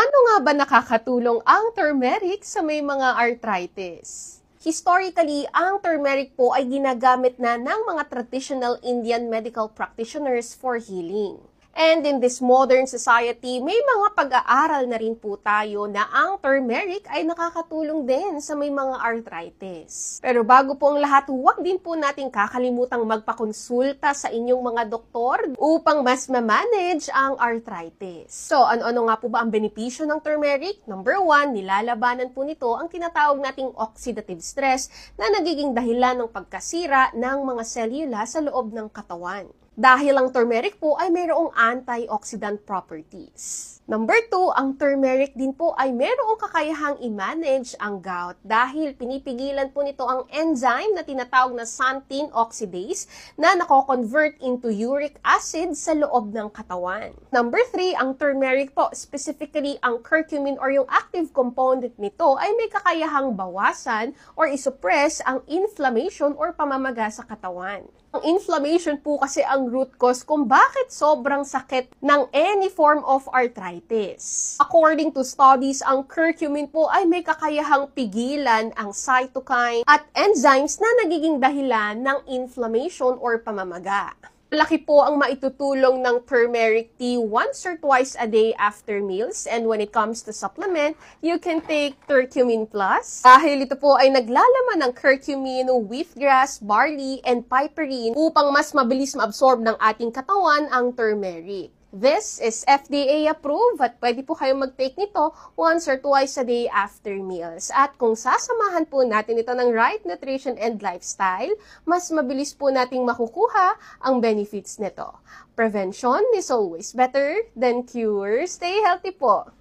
Paano nga ba nakakatulong ang turmeric sa may mga arthritis? Historically, ang turmeric po ay ginagamit na ng mga traditional Indian medical practitioners for healing. And in this modern society, may mga pag-aaral na rin po tayo na ang turmeric ay nakakatulong din sa may mga arthritis. Pero bago po ang lahat, huwag din po natin kakalimutang magpakonsulta sa inyong mga doktor upang mas ma-manage ang arthritis. So, ano-ano nga po ba ang benepisyo ng turmeric? Number 1, nilalabanan po nito ang tinatawag nating oxidative stress na nagiging dahilan ng pagkasira ng mga selula sa loob ng katawan. Dahil ang turmeric po ay mayroong antioxidant properties. Number 2, ang turmeric din po ay mayroong kakayahang i-manage ang gout dahil pinipigilan po nito ang enzyme na tinatawag na xanthine oxidase na nako-convert into uric acid sa loob ng katawan. Number 3, ang turmeric po, specifically ang curcumin or yung active component nito ay may kakayahang bawasan or isuppress ang inflammation or pamamaga sa katawan. Ang inflammation po kasi ang root cause kung bakit sobrang sakit ng any form of arthritis. According to studies, ang curcumin po ay may kakayahang pigilan ang cytokine at enzymes na nagiging dahilan ng inflammation or pamamaga. Malaki po ang maitutulong ng turmeric tea once or twice a day after meals. And when it comes to supplement, you can take Curcumin Plus. Dahil ito po ay naglalaman ng curcumin, wheatgrass, barley, and piperine upang mas mabilis ma-absorb ng ating katawan ang turmeric. This is FDA approved at pwede po kayong mag-take nito once or twice a day after meals. At kung sasamahan po natin ito ng right nutrition and lifestyle, mas mabilis po nating makukuha ang benefits nito. Prevention is always better than cure. Stay healthy po!